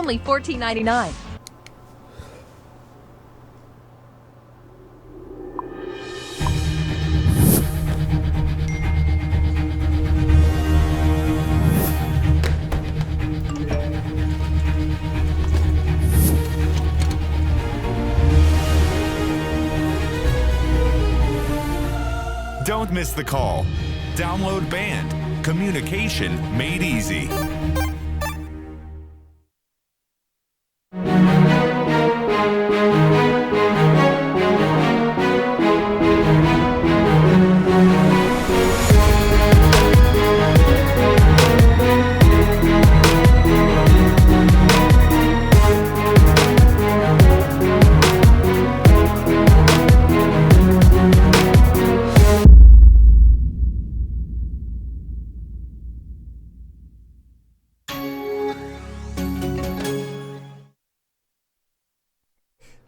only $14.99. Don't miss the call. Download Band. Communication made easy.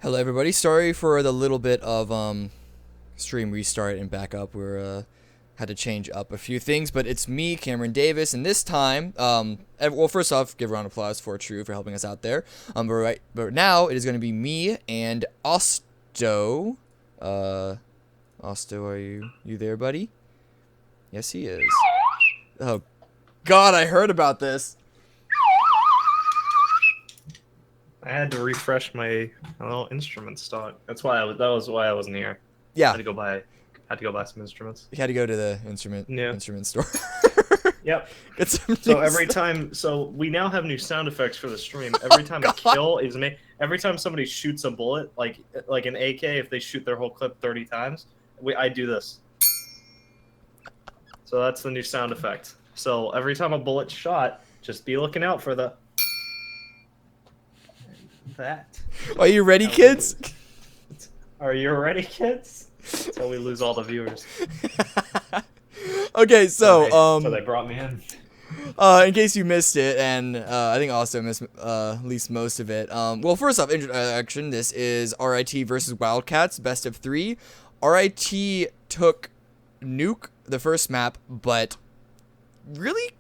Hello everybody, sorry for the little bit of stream restart and backup. We're had to change up a few things, but it's me, Cameron Davis, and this time, well, first off, give a round of applause for True for helping us out there. But now it is going to be me and Osto. Osto, are you there, buddy? Yes, he is. Oh, God, I heard about this. I had to refresh my instrument stock. That was why I wasn't here. Yeah. Had to go buy some instruments. You had to go to the instrument store. Yep. Get some so we now have new sound effects for the stream. Every time a kill is made, every time somebody shoots a bullet, like an AK, if they shoot their whole clip 30 times, I do this. So that's the new sound effect. So every time a bullet's shot, just be looking out for that. Are you ready, kids? Are you ready, kids? Until we lose all the viewers. Okay, so they brought me in. In case you missed it, and I think also missed at least most of it. Well, first off, introduction. This is RIT versus Wildcats, best of 3. RIT took Nuke the first map, but really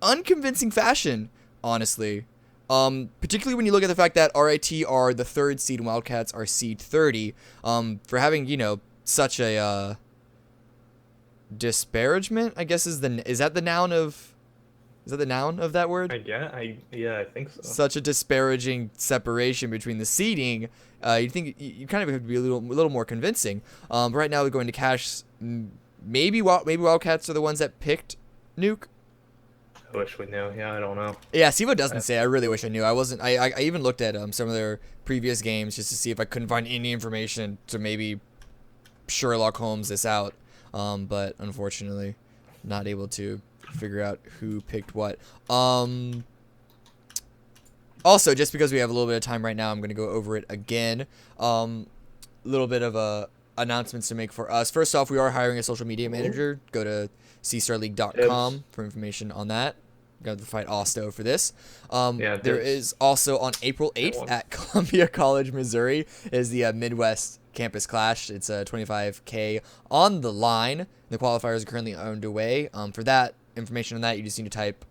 unconvincing fashion, honestly. Particularly when you look at the fact that RIT are the 3rd seed and Wildcats are seed 30, for having, such a, disparagement, I guess is that the noun of that word? Yeah, I think so. Such a disparaging separation between the seeding, you think you kind of have to be a little more convincing. Right now we're going to cash, maybe Wildcats are the ones that picked Nuke. I wish we knew. Yeah, I don't know. Yeah, Sivo doesn't say. I really wish I knew. I even looked at some of their previous games just to see if I couldn't find any information to maybe Sherlock Holmes this out. But unfortunately, not able to figure out who picked what. Also, just because we have a little bit of time right now, I'm going to go over it again. Little bit of announcements to make for us. First off, we are hiring a social media manager. Go to cstarleague.com for information on that. Got to fight Osto for this. There is also on April 8th at Columbia College, Missouri, is the Midwest Campus Clash. It's a 25K on the line. The qualifiers are currently underway. For that information on that, you just need to type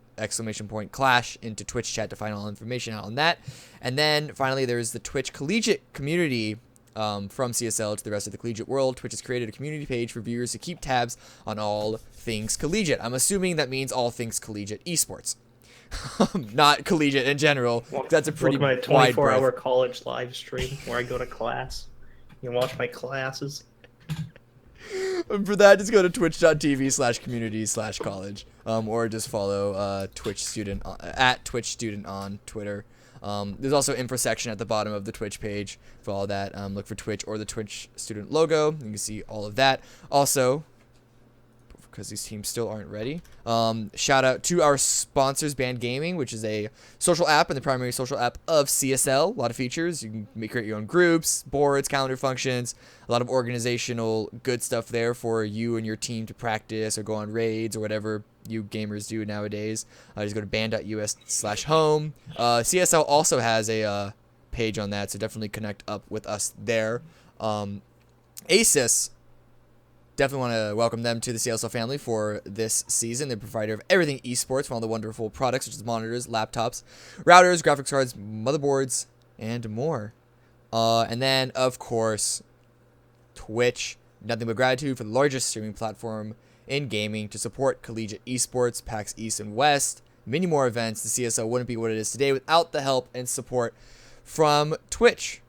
!clash into Twitch chat to find all information out on that. And then finally, there's the Twitch collegiate community. From CSL to the rest of the collegiate world, Twitch has created a community page for viewers to keep tabs on all things collegiate. I'm assuming that means all things collegiate esports, not collegiate in general. That's a pretty my wide 24-hour breadth. college live stream where I go to class. You can watch my classes. And for that, just go to twitch.tv/community/college, or just follow Twitch student at Twitch student on Twitter. There's also info section at the bottom of the Twitch page for all that. Look for Twitch or the Twitch student logo. You can see all of that. Also, because these teams still aren't ready, shout out to our sponsors, Band Gaming, which is a social app and the primary social app of CSL. A lot of features. You can create your own groups, boards, calendar functions, a lot of organizational good stuff there for you and your team to practice or go on raids or whatever you gamers do nowadays. Just go to band.us/home. CSL also has a page on that, so definitely connect up with us there. ASUS definitely want to welcome them to the CSL family for this season. They're the provider of everything esports from all the wonderful products such as monitors, laptops, routers, graphics cards, motherboards, and more. And then, of course, Twitch. Nothing but gratitude for the largest streaming platform in gaming to support collegiate esports, PAX East and West, many more events. The CSL wouldn't be what it is today without the help and support from Twitch.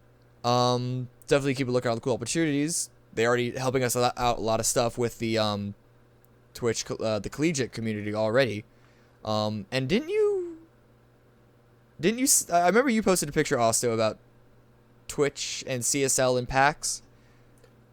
Definitely keep a lookout on the cool opportunities. They're already helping us out a lot of stuff with the Twitch, the collegiate community already. And didn't you? I remember you posted a picture also about Twitch and CSL and PAX.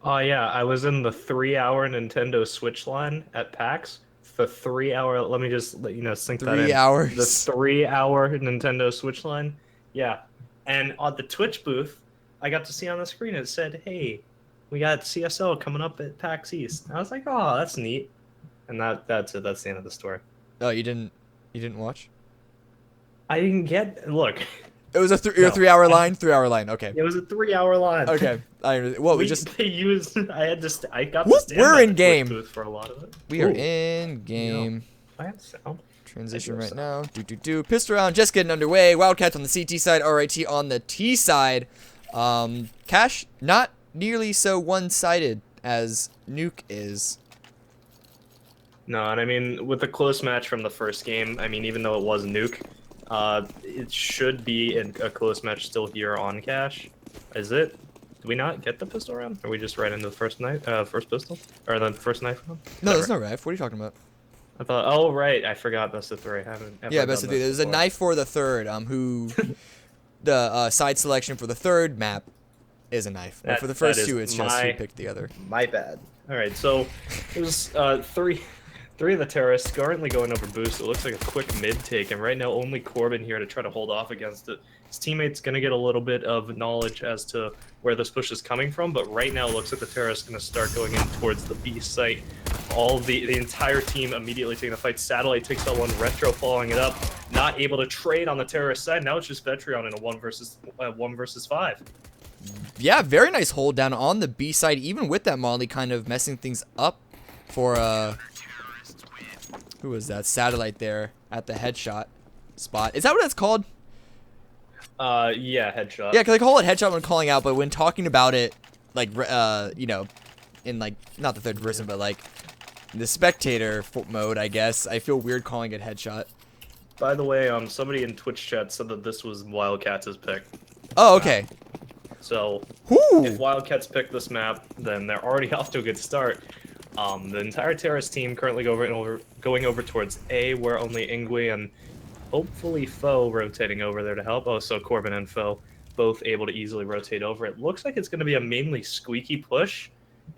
Oh yeah, I was in the 3-hour Nintendo Switch line at PAX. The 3-hour. Let me just let you know, sync that in. 3 hours. The 3-hour Nintendo Switch line. Yeah, and on the Twitch booth, I got to see on the screen it said, "Hey, we got CSL coming up at PAX East." And I was like, "Oh, that's neat." And that's it. That's the end of the story. Oh, you didn't watch? I didn't get. Look, It was a 3-hour line. 3-hour line. Okay. it was a 3-hour line. Okay. I got to stand We're by in the game. Twitch booth for a lot of it. We are Ooh, in game. I have sound. Transition I do right have now. Pistol round just getting underway. Wildcats on the CT side, RIT on the T side. Cash not nearly so one-sided as Nuke is. No, and I mean, with a close match from the first game, I mean, even though it was Nuke, it should be a close match still here on Cash. Is it? Did we not get the pistol round? Are we just right into the first pistol? Or the first knife round? No, there's no ref. What are you talking about? I thought, oh, right. I forgot best of three. I haven't ever Yeah, best done of three. this There's a before. knife for the third. The side selection for the third map is a knife. But for the first that two, is it's just who picked the other. My bad. All right, so there's three of the terrorists currently going over boost. It looks like a quick mid take, and right now only Corbin here to try to hold off against it. His teammate's going to get a little bit of knowledge as to where this push is coming from, but right now it looks like the terrorists going to start going in towards the B site. All the entire team immediately taking the fight. Satellite takes that one, Retro following it up. Not able to trade on the terrorist side. Now it's just Vetreon in a 1 versus 5. Yeah, very nice hold down on the B side, even with that Molly kind of messing things up for who was that? Satellite there at the headshot spot. Is that what that's called? Yeah, headshot. Yeah, because I call it headshot when calling out, but when talking about it, like, you know, in, like, not the third person, but, like, the spectator mode, I guess, I feel weird calling it headshot. By the way, somebody in Twitch chat said that this was Wildcats' pick. Oh, okay. So, Whoo! if Wildcats pick this map, then they're already off to a good start. The entire terrorist team currently going over towards A, where only Ingui and hopefully Foe rotating over there to help. Oh, so Corbin and Foe both able to easily rotate over. It looks like it's going to be a mainly squeaky push,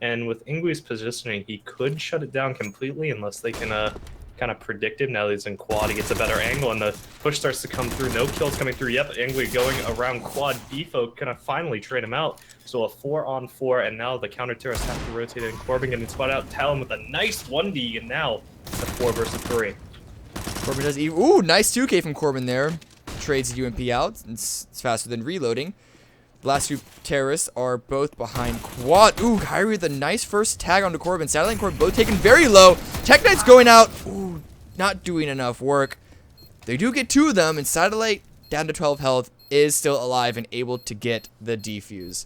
and with Ingui's positioning, he could shut it down completely unless they can kind of predict it. Now that he's in quad, he gets a better angle, and the push starts to come through. No kills coming through. Yep, Ingui going around quad. Bfo gonna finally trade him out. So a 4-on-4, and now the counter terrorists have to rotate in. Corbin getting spot out. Talon with a nice 1v, and now it's a 4 versus 3. Corbin does even. Ooh, nice 2K from Corbin there. Trades the UMP out. It's faster than reloading. The last two terrorists are both behind quad. Ooh, Kyrie with a nice first tag onto Corbin. Satellite and Corbin both taken very low. Tech Knight's going out. Ooh, not doing enough work. They do get 2 of them, and Satellite, down to 12 health, is still alive and able to get the defuse.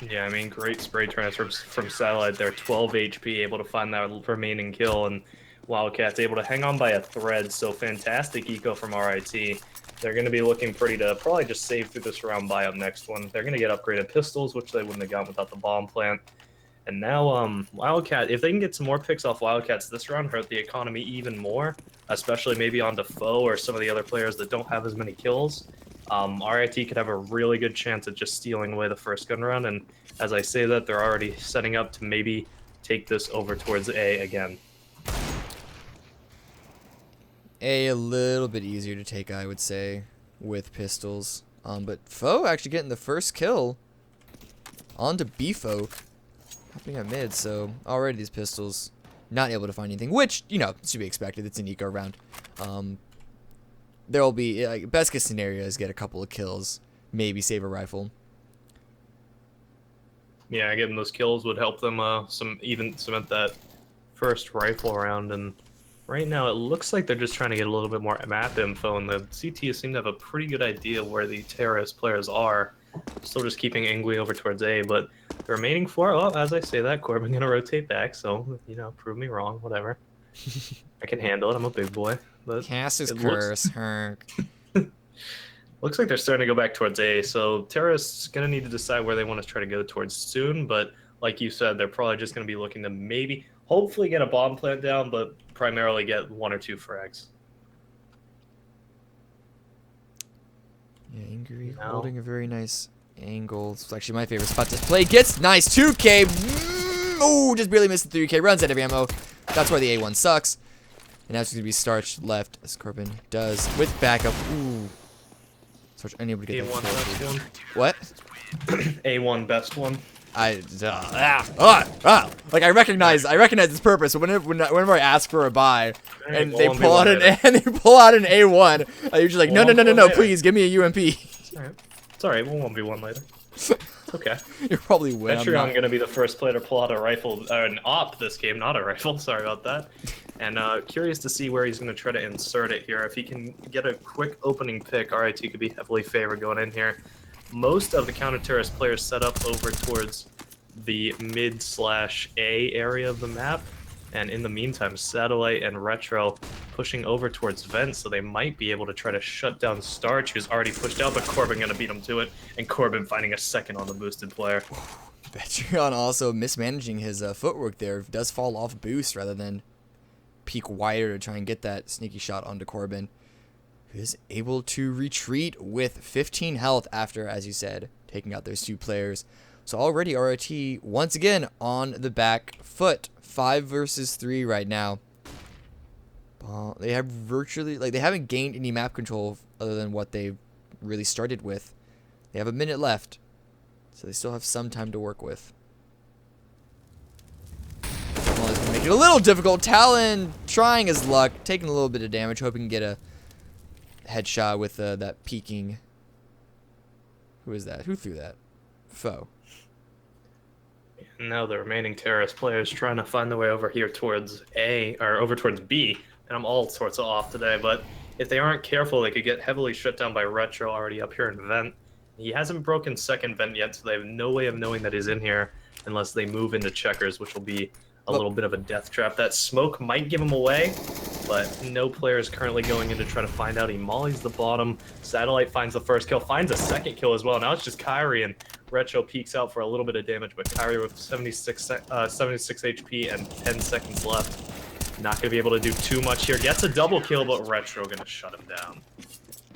Yeah, I mean, great spray transfers from Satellite there. 12 HP, able to find that remaining kill, and Wildcats able to hang on by a thread. So fantastic eco from RIT. They're going to be looking pretty to probably just save through this round buy up next one. They're going to get upgraded pistols, which they wouldn't have gotten without the bomb plant. And now Wildcat, if they can get some more picks off Wildcats this round, hurt the economy even more, especially maybe on Defoe or some of the other players that don't have as many kills. RIT could have a really good chance at just stealing away the first gun round. And as I say that, they're already setting up to maybe take this over towards A again. A little bit easier to take, I would say, with pistols. But Foe actually getting the first kill onto Bfo, hopping at mid. So already these pistols not able to find anything, which, you know, should be expected. It's an eco round. There will be, like, best case scenario is get a couple of kills, maybe save a rifle. Yeah, getting those kills would help them even cement that first rifle round. And right now it looks like they're just trying to get a little bit more map info, and the CT seem to have a pretty good idea of where the terrorist players are. Still just keeping Ingui over towards A, but the remaining 4, well, as I say that, Corbin gonna rotate back, so, you know, prove me wrong, whatever. I can handle it, I'm a big boy. But Cast his it curse, Herc. looks like they're starting to go back towards A, so terrorists gonna need to decide where they want to try to go towards soon, but like you said, they're probably just gonna be looking to maybe, hopefully get a bomb plant down, but primarily get 1 or 2 frags. Yeah, Ingrid No. holding a very nice angle. It's actually my favorite spot to play. Gets nice 2K. Oh, just barely missed the 3K. Runs out of ammo. That's why the A1 sucks. And now it's going to be Starch left, as Corbin does with backup. Ooh. Starch unable to get A1 that. best one. What? A1 best one. Like I recognize its purpose. But whenever I ask for a buy, and they pull out an A1, I usually like no, please give me a UMP. It's alright. We'll 1v1 later. Okay. You're probably win. I'm gonna be the first player to pull out a rifle, an op this game, not a rifle. Sorry about that. And curious to see where he's gonna try to insert it here. If he can get a quick opening pick, RIT could be heavily favored going in here. Most of the counter-terrorist players set up over towards the mid/A area of the map, and in the meantime, Satellite and Retro pushing over towards Vent, so they might be able to try to shut down Starch, who's already pushed out, but Corbin gonna beat him to it, and Corbin finding a second on the boosted player. Vetreon also mismanaging his footwork there. Does fall off boost rather than peek wider to try and get that sneaky shot onto Corbin, who is able to retreat with 15 health after, as you said, taking out those 2 players. So already RIT once again on the back foot. 5 versus 3 right now. They have virtually, like, they haven't gained any map control other than what they really started with. They have a minute left, so they still have some time to work with. Well, it's gonna make it a little difficult. Talon trying his luck, taking a little bit of damage, hoping to get a headshot with that peeking. Who is that? Who threw that? Foe. Now the remaining terrorist players trying to find their way over here towards A, or over towards B, and I'm all sorts of off today, but if they aren't careful, they could get heavily shut down by Retro already up here in Vent. He hasn't broken second Vent yet, so they have no way of knowing that he's in here unless they move into checkers, which will be a little bit of a death trap. That smoke might give him away, but no player is currently going in to try to find out. He mollies the bottom. Satellite finds the first kill, finds a second kill as well. Now it's just Kyrie, and Retro peeks out for a little bit of damage, but Kyrie with 76 HP and 10 seconds left. Not going to be able to do too much here. Gets a double kill, but Retro going to shut him down.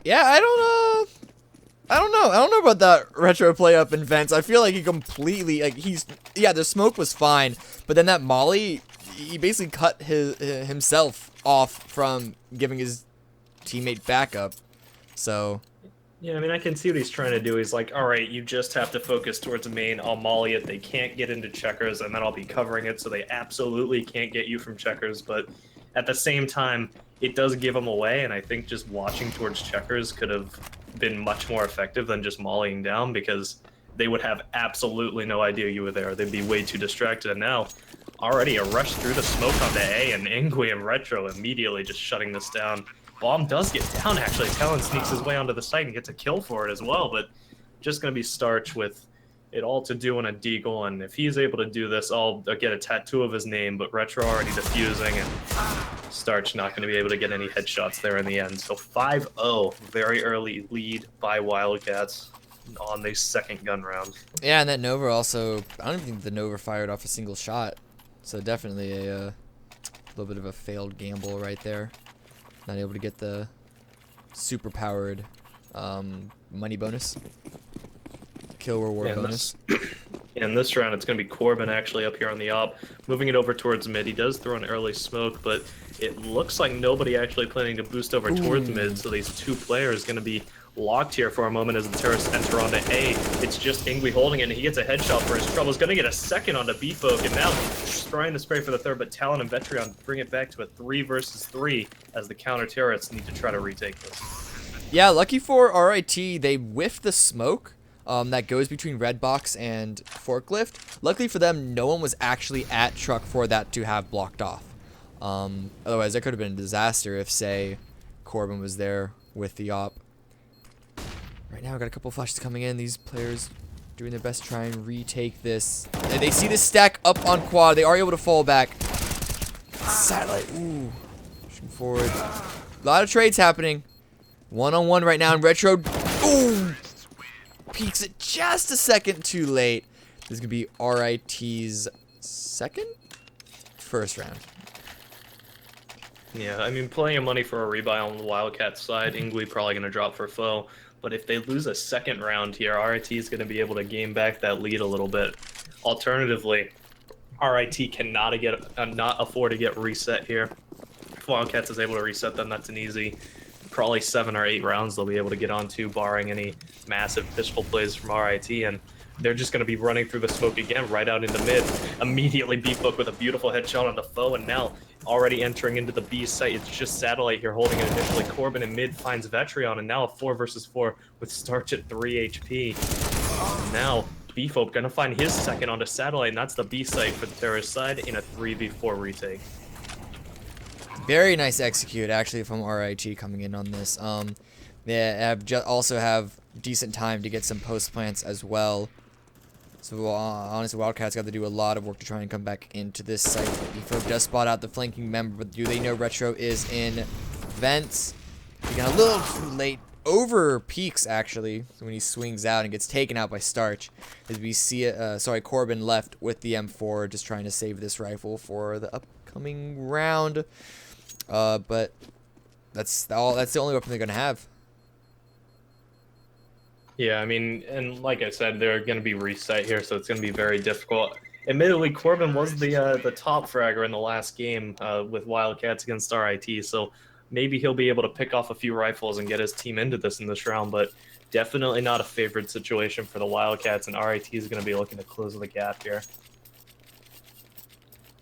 Yeah, I don't know about that Retro play up in Vents. I feel like he completely, like, the smoke was fine, but then that molly, he basically cut himself off from giving his teammate backup. So yeah, I mean, I can see what he's trying to do. He's like, all right, you just have to focus towards the main. I'll molly it. They can't get into checkers, and then I'll be covering it, so they absolutely can't get you from checkers. But at the same time, it does give them away, and I think just watching towards checkers could have been much more effective than just mollying down, because they would have absolutely no idea you were there. They'd be way too distracted. And now, already a rush through the smoke onto A, and Ingui and Retro immediately just shutting this down. Bomb does get down, actually. Talon sneaks his way onto the site and gets a kill for it as well, but just going to be Starch with it all to do in a deagle, and if he's able to do this, I'll get a tattoo of his name, but Retro already defusing, and Starch not going to be able to get any headshots there in the end. So 5-0, very early lead by Wildcats on the second gun round. yeah, and that Nova also, I don't even think the Nova fired off a single shot, so definitely a little bit of a failed gamble right there. Not able to get the super powered money bonus, kill reward bonus. In this round, it's going to be Corbin actually up here on the op, moving it over towards mid. He does throw an early smoke, but it looks like nobody actually planning to boost over towards mid, so these 2 players going to be locked here for a moment as the terrorists enter onto A. It's just Ingui holding it, and he gets a headshot for his trouble. He's going to get a second onto B-Folk, and now trying to spray for the third, but Talon and Vetreon bring it back to a 3 versus 3 as the counter-terrorists need to try to retake this. Yeah, lucky for RIT, they whiffed the smoke. that goes between Red Box and Forklift. Luckily for them, no one was actually at Truck for that to have blocked off. Otherwise, that could have been a disaster if, say, Corbin was there with the op. Right now, we got a couple flashes coming in. These players doing their best to try and retake this. And they see this stack up on quad. They are able to fall back. Satellite. Ooh. Pushing forward. A lot of trades happening. One-on-one right now. And Retro. Ooh. Peeks it just a second too late. This is going to be RIT's first round. Yeah, I mean, plenty of money for a rebuy on the Wildcats side. Ingui probably going to drop for foe. But if they lose a second round here, RIT is going to be able to gain back that lead a little bit. Alternatively, RIT cannot not afford to get reset here. If Wildcats is able to reset them, that's an easy, probably 7 or 8 rounds they'll be able to get onto, barring any massive pistol plays from RIT. And they're just going to be running through the smoke again, right out into mid. Immediately Beefbook with a beautiful headshot on the foe, and now already entering into the B site. It's just Satellite here holding it initially. Corbin in mid finds Vetrion, and now a 4 versus 4 with Starch at 3 HP. Now Beefbook gonna find his second onto Satellite, and that's the B site for the terrorist side in a 3v4 retake. Very nice execute, actually, from RIT coming in on this. They also have decent time to get some post plants as well. So honestly, Wildcats got to do a lot of work to try and come back into this site. Beefo does spot out the flanking member, but do they know Retro is in vents? He got a little too late. Over peaks, actually, when he swings out and gets taken out by Starch. As we see Corbin left with the M4, just trying to save this rifle for the upcoming round. But that's the only weapon they're gonna have. Yeah, I mean, and like I said, they're going to be reset here, so it's going to be very difficult. Admittedly, Corbin was the top fragger in the last game with Wildcats against RIT, so maybe he'll be able to pick off a few rifles and get his team into this in this round, but definitely not a favored situation for the Wildcats, and RIT is going to be looking to close the gap here.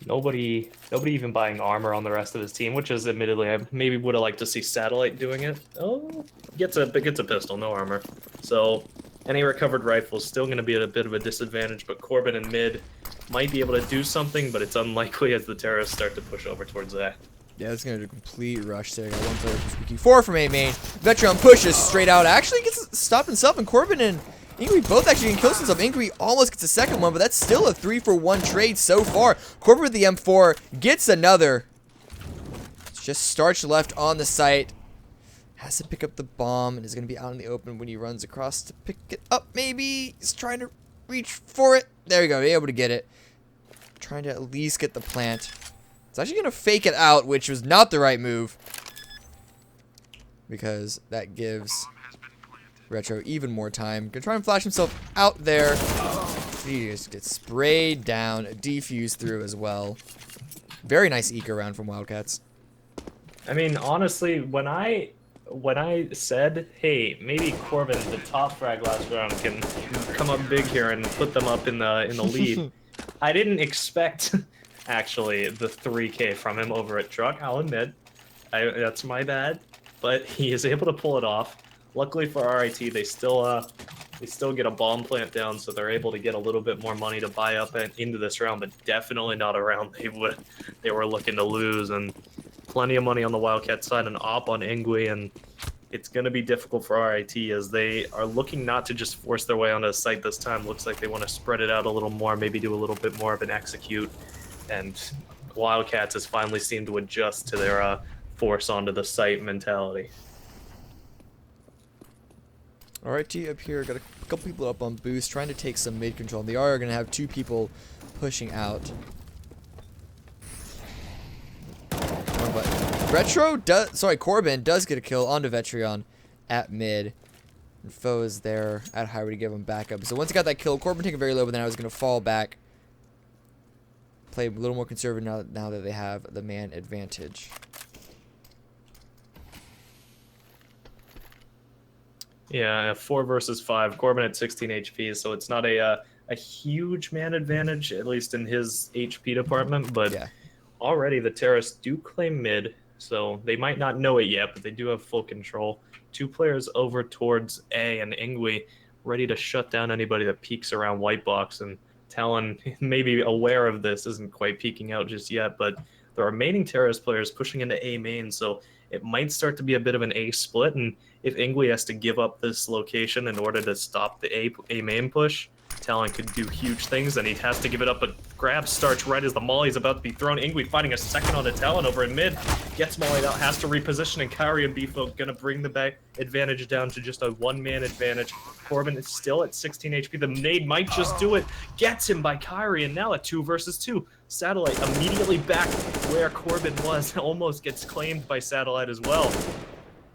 Nobody even buying armor on the rest of his team, which is admittedly I maybe would have liked to see Satellite doing it. Oh, gets a pistol, no armor. So any recovered rifle is still going to be at a bit of a disadvantage, but Corbin and mid might be able to do something, but it's unlikely as the terrorists start to push over towards that. Yeah, it's going to do a complete rush there. Got one player speaking 4 from A main. Veteran pushes straight out. Actually gets stopped himself, and Corbin and Ingui both actually can kill himself. Ingui almost gets a second one, but that's still a 3-for-1 trade so far. Corbin with the M4 gets another. It's just Starch left on the site. Has to pick up the bomb and is going to be out in the open when he runs across to pick it up. Maybe he's trying to reach for it. There we go. Be able to get it. Trying to at least get the plant. It's actually going to fake it out, which was not the right move, because that gives Retro even more time. Gonna try and flash himself out there. He just gets sprayed down, defused through as well. Very nice eco round from Wildcats. I mean, honestly, when I said, hey, maybe Corbin, the top frag last round, can come up big here and put them up in the lead, I didn't expect actually the 3K from him over at Truck. I'll admit, that's my bad, but he is able to pull it off. Luckily for RIT, they still get a bomb plant down, so they're able to get a little bit more money to buy up into this round, but definitely not a round they were looking to lose. And plenty of money on the Wildcat side, an op on Ingui, and it's going to be difficult for RIT as they are looking not to just force their way onto the site this time. Looks like they want to spread it out a little more, maybe do a little bit more of an execute, and Wildcats has finally seemed to adjust to their force onto the site mentality. RIT up here, got a couple people up on boost, trying to take some mid control. They are going to have 2 people pushing out. But Corbin does get a kill onto Vetrion at mid. And Foe is there at highway to give him backup. So once he got that kill, Corbin taking very low, but then I was going to fall back. Play a little more conservative now that they have the man advantage. Yeah, 4 versus 5. Corbin at 16 HP, so it's not a huge man advantage, at least in his HP department. But yeah, already the terrorists do claim mid, so they might not know it yet, but they do have full control. 2 players over towards A, and Ingui ready to shut down anybody that peeks around white box. And Talon, maybe aware of this, isn't quite peeking out just yet, but the remaining terrorist players pushing into A main, so it might start to be a bit of an A split. And if Ingwe has to give up this location in order to stop the A main push, Talon could do huge things, and he has to give it up, but grabs starts right as the molly's about to be thrown. Ingwe finding a second on the Talon over in mid, gets mollied out, has to reposition, and Kyrie and Bifo gonna bring the back advantage down to just a one-man advantage. Corbin is still at 16 HP. The nade might just do it. Gets him by Kyrie, and now at 2 versus 2. Satellite immediately back where Corbin was. Almost gets claimed by Satellite as well.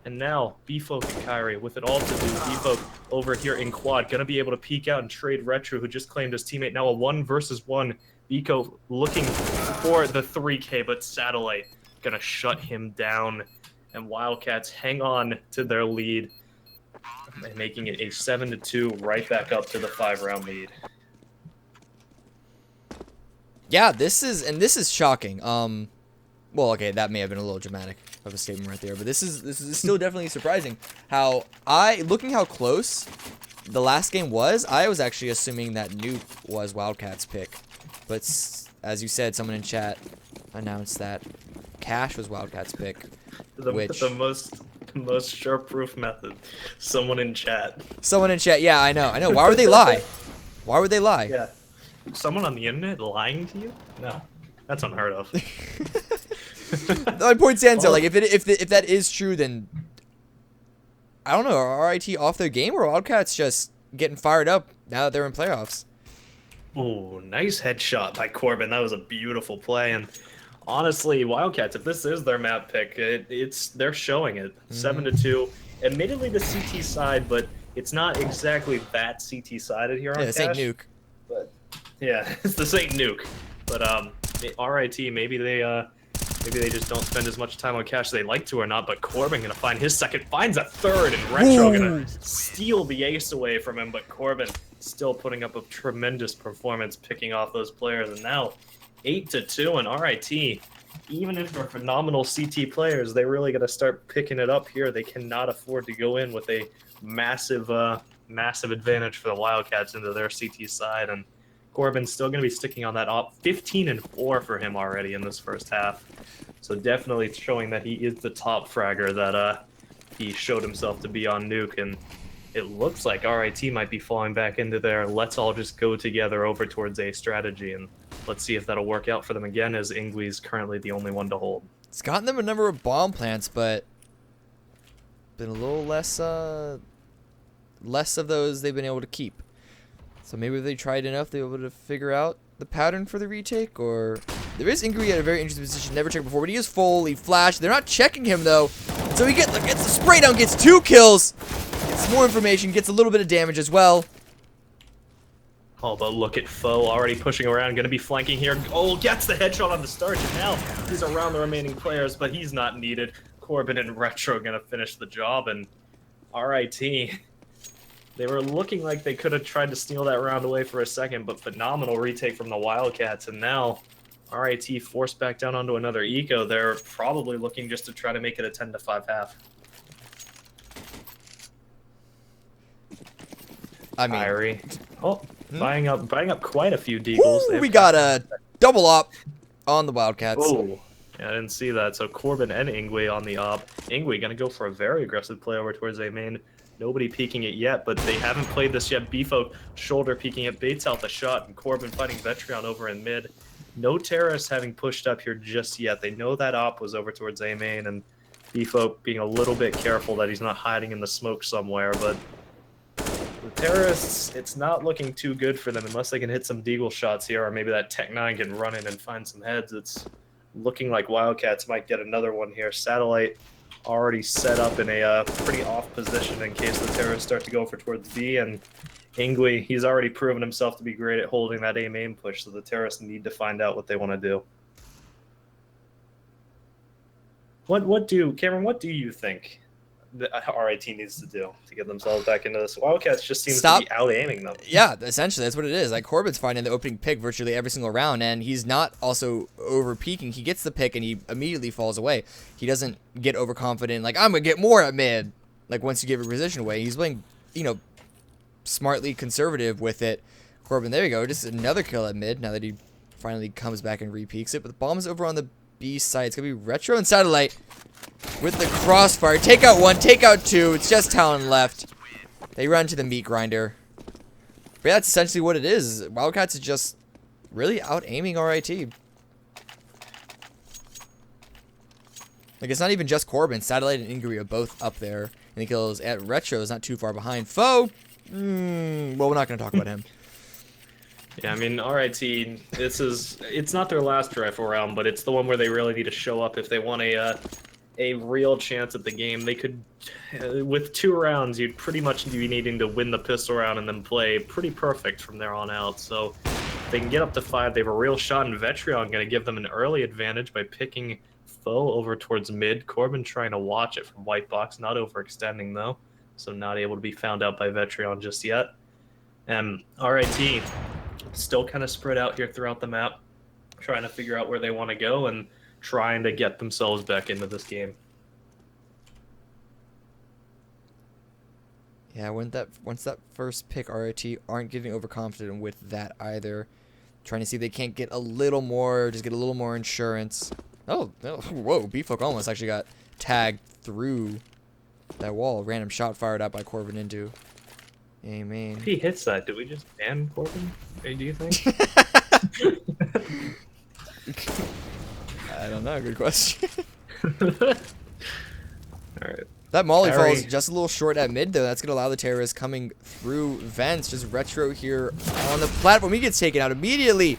And now, Bifo and Kyrie, with it all to do, Bifo over here in quad, gonna be able to peek out and trade Retro, who just claimed his teammate. Now a 1 versus 1. Bifo looking for the 3K, but Satellite gonna shut him down. And Wildcats hang on to their lead, and making it a 7-2, right back up to the 5-round lead. Yeah, this is shocking. Well, okay, that may have been a little dramatic of a statement right there, but this is still definitely surprising. Looking how close the last game was, I was actually assuming that Nuke was Wildcats' pick, but as you said, someone in chat announced that Cash was Wildcats' pick. The most sure-proof method. Someone in chat. Someone in chat. Yeah, I know. Why would they lie? Why would they lie? Yeah. Someone on the internet lying to you? No, that's unheard of. My point stands though. Like if that is true, then I don't know. Are RIT off their game, or Wildcats just getting fired up now that they're in playoffs? Ooh, nice headshot by Corbin. That was a beautiful play. And honestly, Wildcats, if this is their map pick, they're showing it. 7-2. Admittedly, the CT side, but it's not exactly that CT sided here on Yeah, St. Cash. Nuke. But yeah, it's the St. Nuke. But RIT, maybe they just don't spend as much time on Cash as they like to or not. But Corbin gonna find his second, finds a third, and Retro gonna steal the ace away from him. But Corbin still putting up a tremendous performance, picking off those players. And now 8-2, and RIT, even if they're phenomenal CT players, they really got to start picking it up here. They cannot afford to go in with a massive advantage for the Wildcats into their CT side. And Corbin's still going to be sticking on that op. 15-4 for him already in this first half. So definitely showing that he is the top fragger that he showed himself to be on Nuke. And it looks like RIT might be falling back into their let's all just go together over towards A strategy. And let's see if that'll work out for them again, as Ingwe's currently the only one to hold. It's gotten them a number of bomb plants, but been a little less of those they've been able to keep. So maybe if they tried enough, they'll be able to figure out the pattern for the retake. Or there is Ingwe at a very interesting position, never checked before, but he is fully flashed. They're not checking him though, so he gets the spray down, gets 2 kills, gets more information, gets a little bit of damage as well. Oh, but look at Foe already pushing around, going to be flanking here. Oh, gets the headshot on the start, and now he's around the remaining players, but he's not needed. Corbin and Retro going to finish the job, and RIT, they were looking like they could have tried to steal that round away for a second, but phenomenal retake from the Wildcats, and now RIT forced back down onto another eco. They're probably looking just to try to make it a 10-5 half. I mean, Kyrie. Oh, buying up quite a few deagles. Ooh, we got a double op on the Wildcats. Oh, yeah, I didn't see that. So Corbin and Ingwe on the op. Ingwe gonna go for a very aggressive play over towards A main. Nobody peeking it yet, but they haven't played this yet. Bifo shoulder peeking it, baits out the shot, and Corbin fighting Vetreon over in mid. No terrorists having pushed up here just yet. They know that op was over towards A main, and Bifo being a little bit careful that he's not hiding in the smoke somewhere, but the terrorists, it's not looking too good for them unless they can hit some deagle shots here, or maybe that Tech 9 can run in and find some heads. It's looking like Wildcats might get another one here. Satellite already set up in a pretty off position in case the terrorists start to go for towards B, and Ingwe, he's already proven himself to be great at holding that A main push, so the terrorists need to find out what they want to do. Cameron, what do you think the RIT needs to do to get themselves back into this? Wildcats just seems to be out-aiming them. Yeah, essentially, that's what it is. Like, Corbin's finding the opening pick virtually every single round, and he's not also over-peaking. He gets the pick, and he immediately falls away. He doesn't get overconfident, like, I'm going to get more at mid. Like, once you give your position away, he's playing, smartly conservative with it. Corbin, there you go. Just another kill at mid now that he finally comes back and repeaks it. But the bomb is over on the B side. It's going to be Retro and Satellite with the crossfire. Take out 1, take out 2. It's just Talon left. They run to the meat grinder. But yeah, that's essentially what it is. Wildcats is just really out-aiming RIT. Like, it's not even just Corbin. Satellite and Ingrid are both up there. And the kills at Retro is not too far behind. Foe, well, we're not going to talk about him. Yeah, I mean, RIT, it's not their last rifle round, but it's the one where they really need to show up if they want a real chance at the game. They could, with 2 rounds, you'd pretty much be needing to win the pistol round and then play pretty perfect from there on out. So if they can get up to 5, they have a real shot, and Vetreon going to give them an early advantage by picking Foe over towards mid. Corbin trying to watch it from white box, not overextending though, so not able to be found out by Vetreon just yet. And RIT still kind of spread out here throughout the map, trying to figure out where they want to go and trying to get themselves back into this game. Yeah, once that first pick, RIT aren't getting overconfident with that either. Trying to see if they can't get a little more, just get a little more insurance. Oh, whoa, B-Folk almost actually got tagged through that wall. Random shot fired out by Corbin into a main. If he hits that, do we just ban Corbin? Do you think? I don't know, good question. Alright. That Molly Harry. falls just a little short at mid, though. That's going to allow the terrorists coming through vents. Just Retro here on the platform. He gets taken out immediately.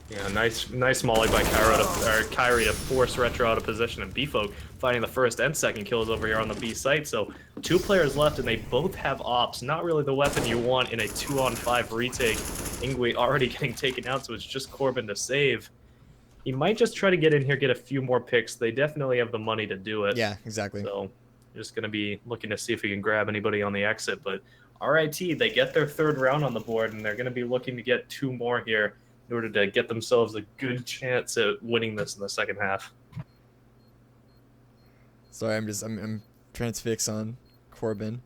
Yeah, nice molly by Kyrie to force Retro out of position, and B-Folk finding the first and second kills over here on the B site. So 2 players left, and they both have ops. Not really the weapon you want in a 2-on-5 retake. Ingwe already getting taken out, so it's just Corbin to save. He might just try to get in here, get a few more picks. They definitely have the money to do it. Yeah, exactly. So just going to be looking to see if he can grab anybody on the exit. But RIT, they get their 3rd round on the board, and they're going to be looking to get 2 more here in order to get themselves a good chance at winning this in the second half. Sorry, I'm transfixed on Corbin.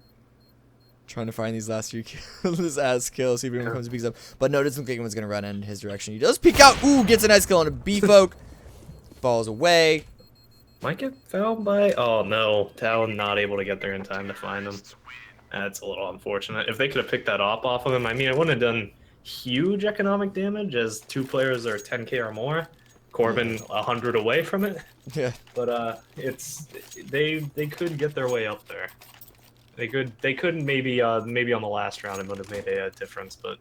Trying to find these last few kills, his ass kills, see if anyone comes and peeks up. But no, it doesn't look like anyone's going to run in his direction. He does peek out. Ooh, gets a nice kill on a B-Folk. Falls away. Might get found by... Oh, no. Talon not able to get there in time to find him. That's a little unfortunate. If they could have picked that off of him, I mean, it wouldn't have done huge economic damage as 2 players are 10k or more. Corbin 100 away from it. Yeah. But they could get their way up there. They could maybe on the last round it would have made a difference, but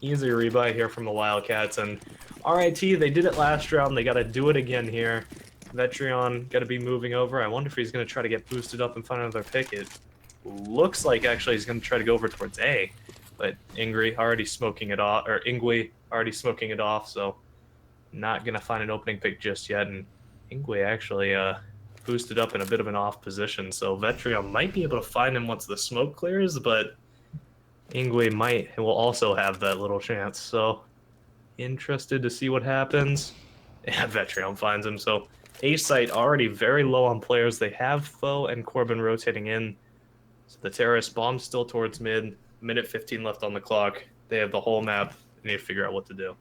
easy rebuy here from the Wildcats. And RIT, they did it last round, they gotta do it again here. Vetreon gotta be moving over. I wonder if he's gonna try to get boosted up and find another pick. It looks like actually he's gonna try to go over towards A, but Ingwe already smoking it off, so not gonna find an opening pick just yet. And Ingwe actually boosted up in a bit of an off position, so Vetreon might be able to find him once the smoke clears, but Ingwe will also have that little chance. So interested to see what happens. Yeah, Vetreon finds him. So A site already very low on players. They have Foe and Corbin rotating in. So the terrorist bomb still towards mid. Minute 15 left on the clock. They have the whole map. They need to figure out what to do.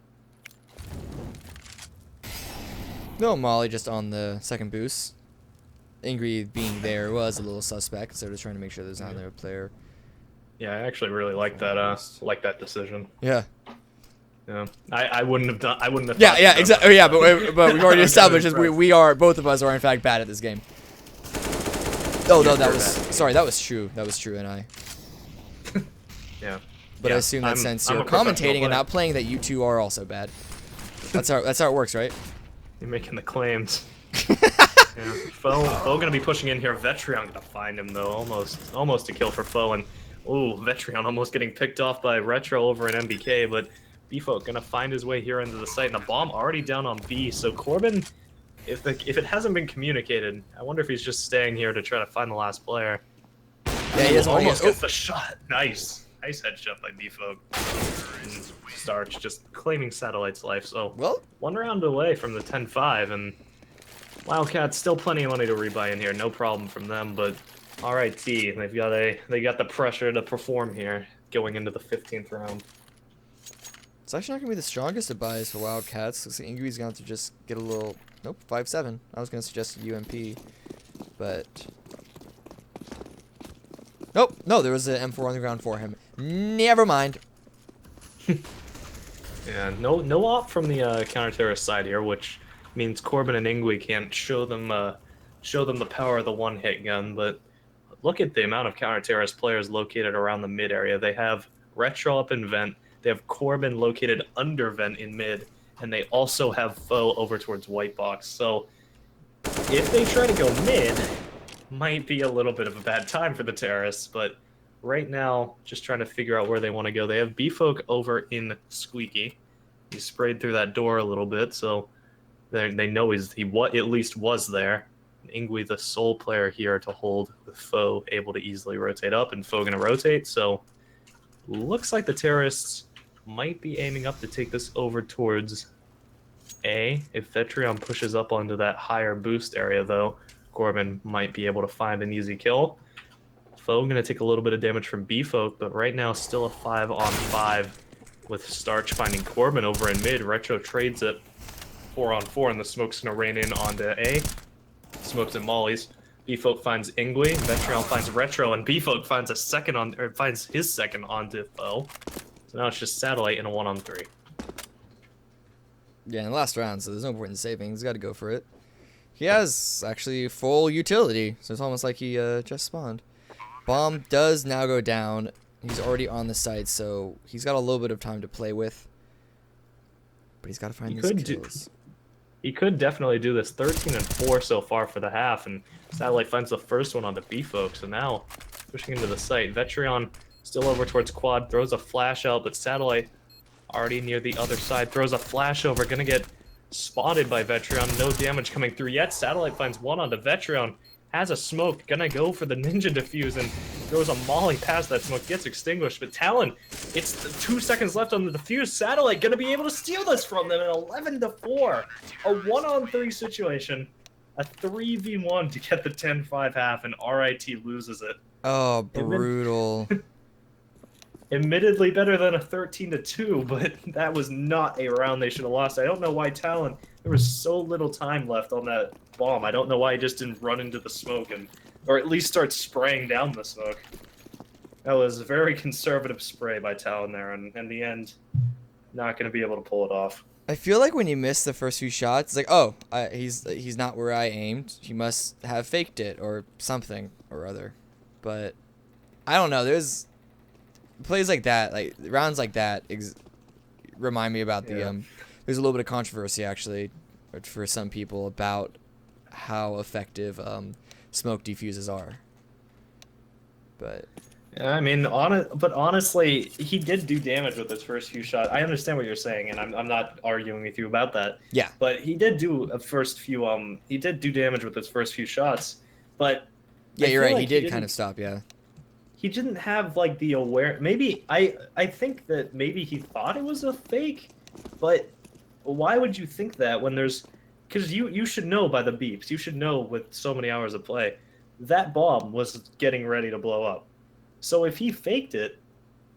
No, Molly just on the second boost. Ingrid being there was a little suspect, so just trying to make sure there's not another player. Yeah, I actually really like that decision. Yeah. Yeah, I wouldn't have done. I wouldn't have. Yeah, exactly. Yeah, but we've already established both of us are in fact bad at this game. Oh no, that was true. That was true, and I. Yeah. But yeah, I assume that since you're a professional commentating and player. not playing, that you two are also bad. That's how it works, right? You're making the claims. Yeah. Foe gonna be pushing in here. Vetreon gonna find him though. Almost a kill for Foe, and ooh, Vetreon almost getting picked off by Retro over an MBK, but B-Foe gonna find his way here into the site, and the bomb already down on B. So Corbin, if it hasn't been communicated, I wonder if he's just staying here to try to find the last player. Yeah, he doesn't almost gets the shot. Nice headshot by B-Foe. Starch just claiming Satellite's life. So Well, 1 round away from the 10-5, and Wildcats still plenty of money to rebuy in here. No problem from them, but RIT, they got the pressure to perform here going into the 15th round. It's actually not gonna be the strongest of buys for Wildcats. Looks like Ingwe's going to just get a little. Nope, 5-7. I was gonna suggest UMP, but nope. No, there was an M4 on the ground for him. Never mind. Yeah, no op from the counter-terrorist side here, which means Corbin and Ingwe can't show them the power of the one-hit gun. But look at the amount of counter-terrorist players located around the mid area. They have Retro up in vent. They have Corbin located under vent in mid, and they also have Foe over towards white box. So if they try to go mid, might be a little bit of a bad time for the terrorists. But right now, just trying to figure out where they want to go. They have B-Folk over in Squeaky. He sprayed through that door a little bit, so they know he at least was there. Ingwe, the sole player here to hold with Foe, able to easily rotate up, and Foe gonna rotate. So looks like the terrorists might be aiming up to take this over towards A. If Vetrion pushes up onto that higher boost area, though, Corbin might be able to find an easy kill. Foe going to take a little bit of damage from B-Folk, but right now still a 5-on-5 with Starch finding Corbin over in mid. Retro trades it 4-on-4, and the smoke's going to rain in onto A. Smokes and mollies. B-Folk finds Ingwe, Vetrion finds Retro, and B-Folk finds finds his second onto Foe. So now it's just Satellite in a 1-on-3. Yeah, in the last round, so there's no point in saving. He's got to go for it. He has actually full utility, so it's almost like he just spawned. Bomb does now go down. He's already on the site, so he's got a little bit of time to play with. But he's got to find these kills. He could definitely do this. 13-4 so far for the half, and Satellite finds the first one on the B-Folk, so now pushing into the site. Vetrion still over towards quad, throws a flash out, but Satellite already near the other side, throws a flash over, gonna get spotted by Vetrion. No damage coming through yet. Satellite finds one onto Vetrion, has a smoke, gonna go for the ninja defuse, and throws a molly past that smoke, gets extinguished. But Talon, it's 2 seconds left on the defuse. Satellite gonna be able to steal this from them at 11-4. A 1-on-3 situation, a 3v1 to get the 10-5 half, and RIT loses it. Oh, brutal. Admittedly better than a 13-2, but that was not a round they should have lost. I don't know why Talon, there was so little time left on that bomb. I don't know why he just didn't run into the smoke or at least start spraying down the smoke. That was a very conservative spray by Talon there, and in the end, not going to be able to pull it off. I feel like when you miss the first few shots, it's like, oh, he's not where I aimed. He must have faked it or something or other. But I don't know. There's plays like that, like rounds like that, remind me about the there's a little bit of controversy actually for some people about how effective smoke diffuses are. But I mean, but honestly, he did do damage with his first few shots. I understand what you're saying, and I'm not arguing with you about that. Yeah. But he did do he did do damage with his first few shots. But yeah, you're right. Like he did kind of stop. Yeah. He didn't have like the maybe I think that maybe he thought it was a fake, but why would you think that when there's, because you should know by the beeps, you should know with so many hours of play, that bomb was getting ready to blow up. So if he faked it,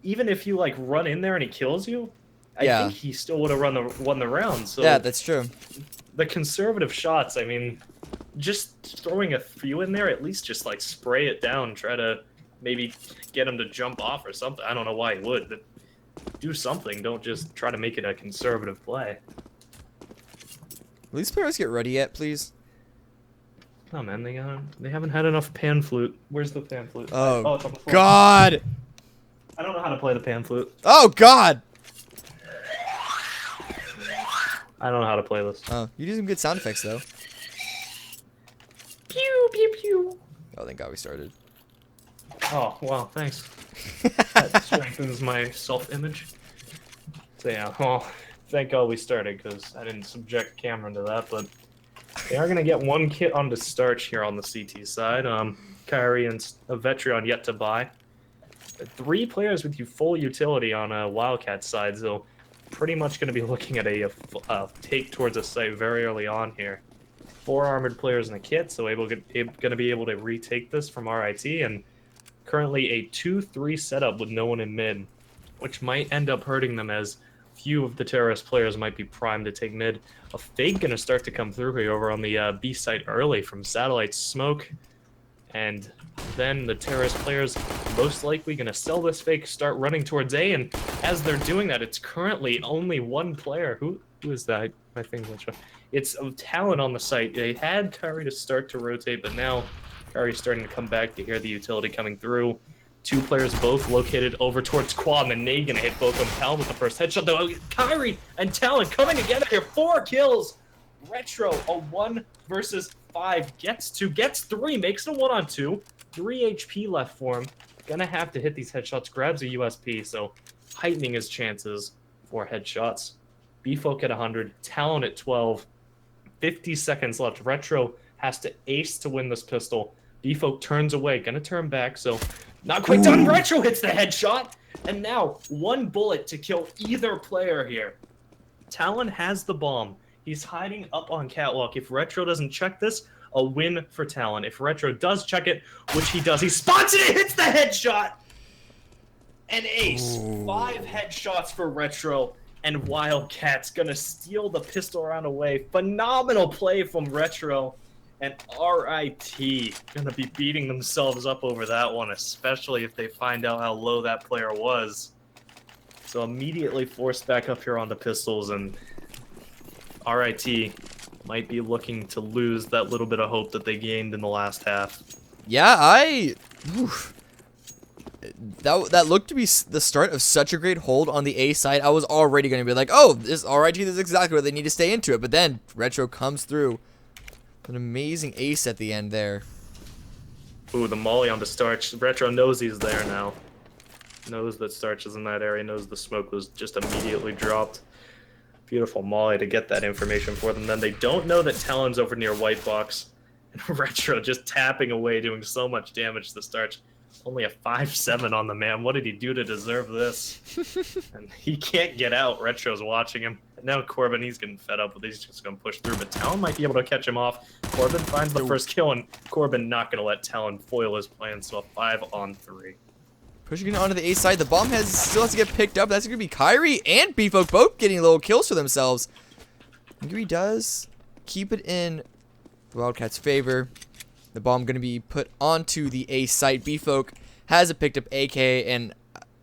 even if you like run in there and he kills you, I think he still would have won the round. So yeah, that's true. The conservative shots, I mean, just throwing a few in there, at least just like spray it down, try to maybe get him to jump off or something. I don't know why he would, but do something. Don't just try to make it a conservative play. Will these players get ready yet, please? Oh man, they haven't had enough pan flute. Where's the pan flute? Oh, it's on the floor. God! I don't know how to play the pan flute. Oh, God! I don't know how to play this. Oh, you do some good sound effects, though. Pew, pew, pew. Oh, thank God we started. Oh, wow, thanks. That strengthens my self-image. So yeah, well, thank God we started, because I didn't subject Cameron to that, but they are going to get one kit onto Starch here on the CT side. Kyrie and Vetrion yet to buy. 3 players with full utility on a Wildcat side, so pretty much going to be looking at a take towards a site very early on here. 4 armored players in a kit, so going to be able to retake this from RIT, and currently a 2-3 setup with no one in mid, which might end up hurting them as few of the terrorist players might be primed to take mid. A fake going to start to come through here over on the B site early from Satellite Smoke, and then the terrorist players most likely going to sell this fake, start running towards A, and as they're doing that, it's currently only one player. Who is that? I think it's Talon on the site. They had Kari to start to rotate, but now Kari's starting to come back to hear the utility coming through. 2 players both located over towards Quad, and Nade gonna hit both of them. Talon with the first headshot, though. Kyrie and Talon coming together here. 4 kills. Retro, a 1 versus 5. Gets 3, makes it a 1-on-2. 3 HP left for him. Gonna have to hit these headshots. Grabs a USP, so heightening his chances for headshots. B-Folk at 100, Talon at 12. 50 seconds left. Retro has to ace to win this pistol. B-Folk turns away, gonna turn back, so not quite done. Retro hits the headshot, and now 1 bullet to kill either player here. Talon has the bomb. He's hiding up on Catwalk. If Retro doesn't check this, a win for Talon. If Retro does check it, which he does, he spots it, hits the headshot! An ace. 5 headshots for Retro, and Wildcat's gonna steal the pistol round away. Phenomenal play from Retro. And RIT gonna be beating themselves up over that one, especially if they find out how low that player was. So immediately forced back up here on the pistols, and RIT might be looking to lose that little bit of hope that they gained in the last half. Yeah, that looked to be the start of such a great hold on the A side. I was already going to be like, oh, this RIT, this is exactly where they need to stay into it. But then Retro comes through. An amazing ace at the end there. Ooh, the molly on the Starch. Retro knows he's there now. Knows that Starch is in that area. Knows the smoke was just immediately dropped. Beautiful molly to get that information for them. Then they don't know that Talon's over near White Box. And Retro just tapping away, doing so much damage to Starch. Only a 5-7 on the man. What did he do to deserve this? And he can't get out. Retro's watching him. And now Corbin, he's getting fed up with it. He's just going to push through. But Talon might be able to catch him off. Corbin finds the first kill, and Corbin not going to let Talon foil his plan. So a 5-on-3. Pushing it onto the A side. The bomb still has to get picked up. That's going to be Kyrie and B-Folk both getting little kills for themselves. Kyrie does keep it in the Wildcats' favor. The bomb going to be put onto the A site. B-Folk has it picked up AK, and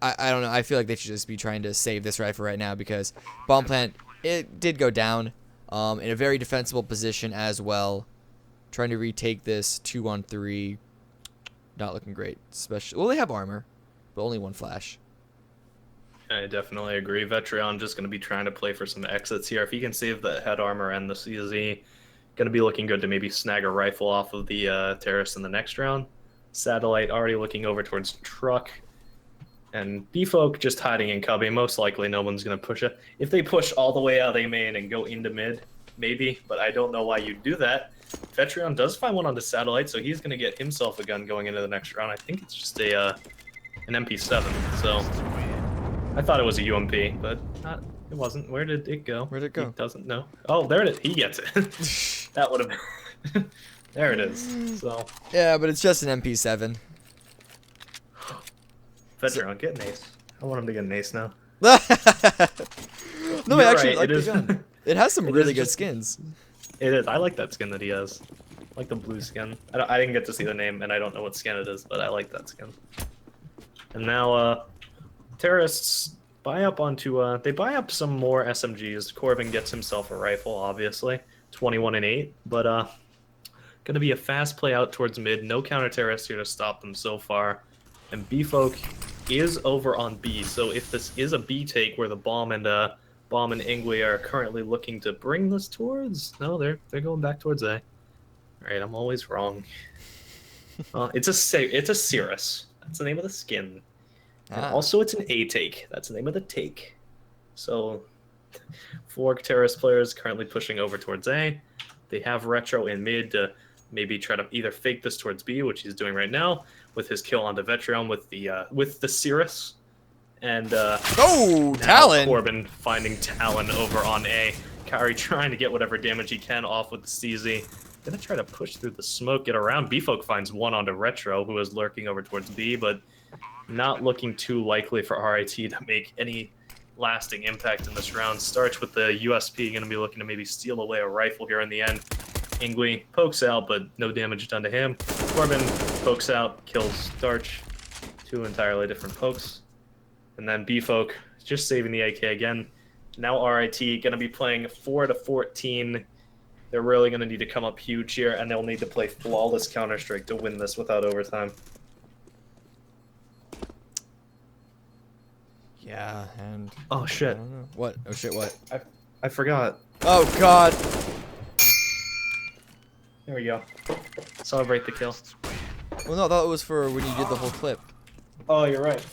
I don't know. I feel like they should just be trying to save this rifle right now because bomb plant, it did go down in a very defensible position as well. Trying to retake this 2-on-3. Not looking great. Especially, well, they have armor, but only 1 flash. I definitely agree. Vetreon just going to be trying to play for some exits here. If he can save the head armor and the CZ, going to be looking good to maybe snag a rifle off of the terrorists in the next round. Satellite already looking over towards truck. And B-Folk just hiding in cubby. Most likely no one's going to push it. If they push all the way out A main and go into mid, maybe. But I don't know why you'd do that. Vetreon does find one on the Satellite, so he's going to get himself a gun going into the next round. I think it's just an MP7. So I thought it was a UMP, but it wasn't. Where did it go? Where'd it go? He doesn't know. Oh, there it is. He gets it. That would have been... There it is. So Yeah, but it's just an MP7. Vetreon, get an ace. I want him to get an ace now. No, I You're actually right, like it the is- gun. It has some it really is good just- skins. It is. I like that skin that he has. I like the blue skin. I didn't get to see the name, and I don't know what skin it is, but I like that skin. And now, terrorists buy up onto. They buy up some more SMGs. Corbin gets himself a rifle, obviously, 21-8. But gonna be a fast play out towards mid. No counter terrorists here to stop them so far. And B-Folk is over on B. So if this is a B take where the bomb and Ingwe are currently looking to bring this towards... No, they're going back towards A. Alright, I'm always wrong. It's a Cirrus. That's the name of the skin. And also, it's an A take. That's the name of the take. So, 4 terrorist players currently pushing over towards A. They have Retro in mid to maybe try to either fake this towards B, which he's doing right now, with his kill onto Vetreon with the Cirrus. And Talon! Corbin finding Talon over on A. Kyrie trying to get whatever damage he can off with the CZ. Gonna try to push through the smoke, get around. B-Folk finds one onto Retro, who is lurking over towards B, but not looking too likely for RIT to make any lasting impact in this round. Starch with the USP, gonna be looking to maybe steal away a rifle here in the end. Ingwe pokes out, but no damage done to him. Corbin pokes out, kills Starch. Two entirely different pokes. And then B-Folk just saving the AK again. Now RIT gonna be playing 4 to 14. They're really going to need to come up huge here, and they'll need to play flawless Counter-Strike to win this without overtime. Yeah, and... Oh, shit. I don't know. What? Oh, shit, what? I forgot. Oh, God! There we go. Celebrate the kill. Well, no, I thought it was for when you did the whole clip. Oh, you're right.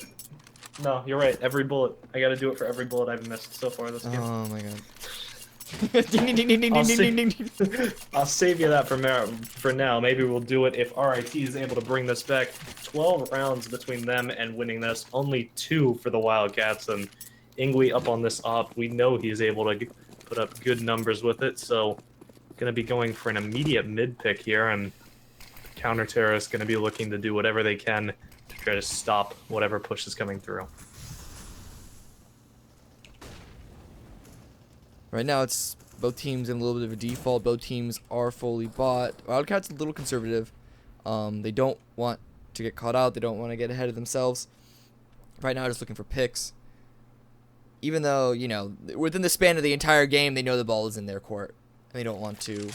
No, you're right. Every bullet. I got to do it for every bullet I've missed so far this game. Oh, my God. Ding, ding, ding, ding, ding, ding, ding, ding. I'll save you that for now. Maybe we'll do it if RIT is able to bring this back. 12 rounds between them and winning this. Only 2 for the Wildcats. And Ingwe up on this op. We know he's able to put up good numbers with it. So going to be going for an immediate mid pick here. And Counter Terrorists going to be looking to do whatever they can to try to stop whatever push is coming through. Right now, it's both teams in a little bit of a default. Both teams are fully bought. Wildcats a little conservative. They don't want to get caught out. They don't want to get ahead of themselves. Right now, just looking for picks. Even though, you know, within the span of the entire game, they know the ball is in their court. And they don't want to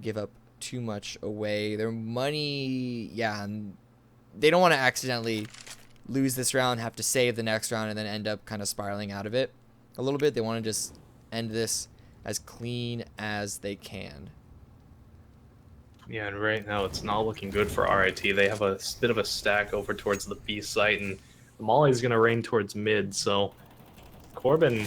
give up too much away. Their money, yeah, and they don't want to accidentally lose this round, have to save the next round, and then end up kind of spiraling out of it a little bit. They want to just end this as clean as they can. Yeah, and right now it's not looking good for RIT. They have a bit of a stack over towards the B site, and Molly's going to rain towards mid, so Corbin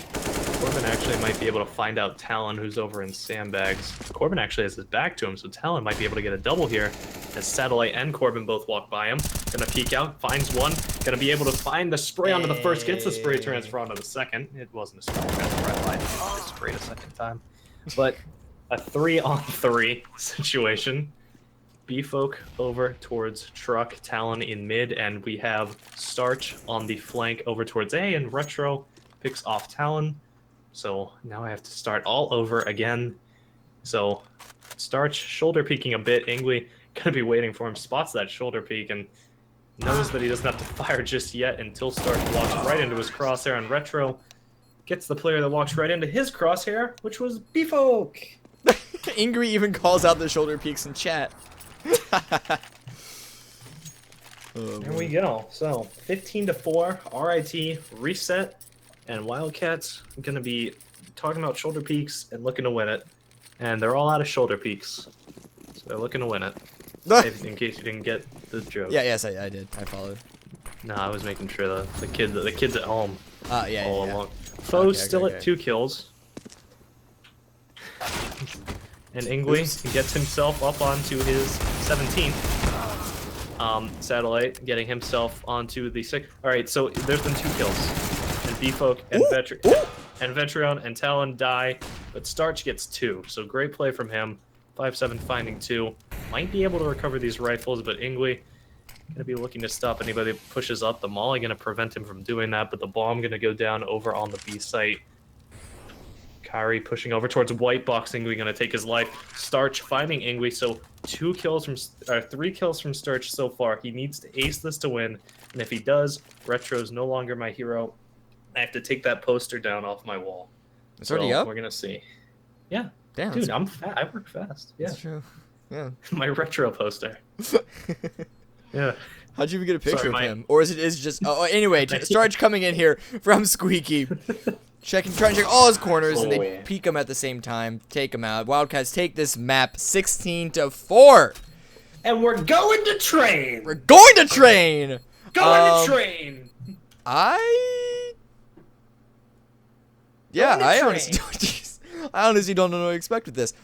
actually might be able to find out Talon, who's over in sandbags. Corbin actually has his back to him, so Talon might be able to get a double here as Satellite and Corbin both walk by him. Gonna peek out, finds one, gonna be able to find the spray onto the first, gets the spray transfer onto the second. It wasn't a spray transfer, I lied. I sprayed a second time. But a 3-on-3 situation. B-Folk over towards Truck, Talon in mid, and we have Starch on the flank over towards A, and Retro picks off Talon. So now I have to start all over again. So Starch shoulder peeking a bit. Ingwe gonna be waiting for him, spots that shoulder peek, and knows that he doesn't have to fire just yet until Starch walks right into his crosshair, and Retro gets the player that walks right into his crosshair, which was B-Folk. Ingwe even calls out the shoulder peeks in chat. There we go. So 15-4, RIT reset, and Wildcats are gonna be talking about shoulder peaks and looking to win it. And they're all out of shoulder peaks, so they're looking to win it. In case you didn't get the joke. Yeah, yes, I did. I followed. No, I was making sure the kids at home. Yeah, all yeah. along. Foe's Okay, still okay. at 2 kills. And Ingwe gets himself up onto his 17th. Satellite getting himself onto the 6th. Alright, so there's been 2 kills. And B-Folk and Vetrion and Talon die, but Starch gets 2. So great play from him. 5-7 finding 2. Might be able to recover these rifles, but Ingwe gonna be looking to stop anybody that pushes up. The Molly gonna prevent him from doing that, but the bomb gonna go down over on the B site. Kyrie pushing over towards White Box. Ingwe gonna take his life. Starch finding Ingwe, so 3 kills from Starch so far. He needs to ace this to win, and if he does, Retro's no longer my hero. I have to take that poster down off my wall. It's already up? We're gonna see. Yeah. Damn. Dude, I work fast. Yeah. That's true. Yeah. My retro poster. Yeah. How'd you even get a picture Sorry, of him? Or is it just... Oh, anyway, Starch coming in here from Squeaky. Trying to check all his corners, and they peek him at the same time. Take him out. Wildcats take this map 16-4. And we're going to train. We're going to train. Going to train. Yeah, Going to I train. honestly don't know what to expect with this.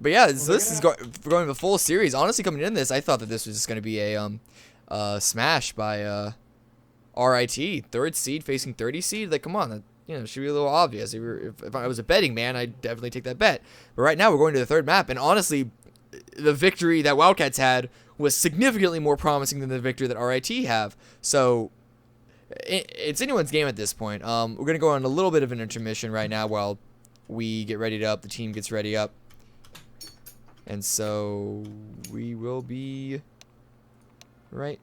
But yeah, this is going the full series. Honestly, coming in this, I thought that this was just going to be a smash by RIT, 3rd seed facing 30 seed. Like, come on, should be a little obvious. If I was a betting man, I'd definitely take that bet. But right now we're going to the third map, and honestly, the victory that Wildcats had was significantly more promising than the victory that RIT have. So it's anyone's game at this point. We're going to go on a little bit of an intermission right now while we get readied up, the team gets ready up. And so we will be right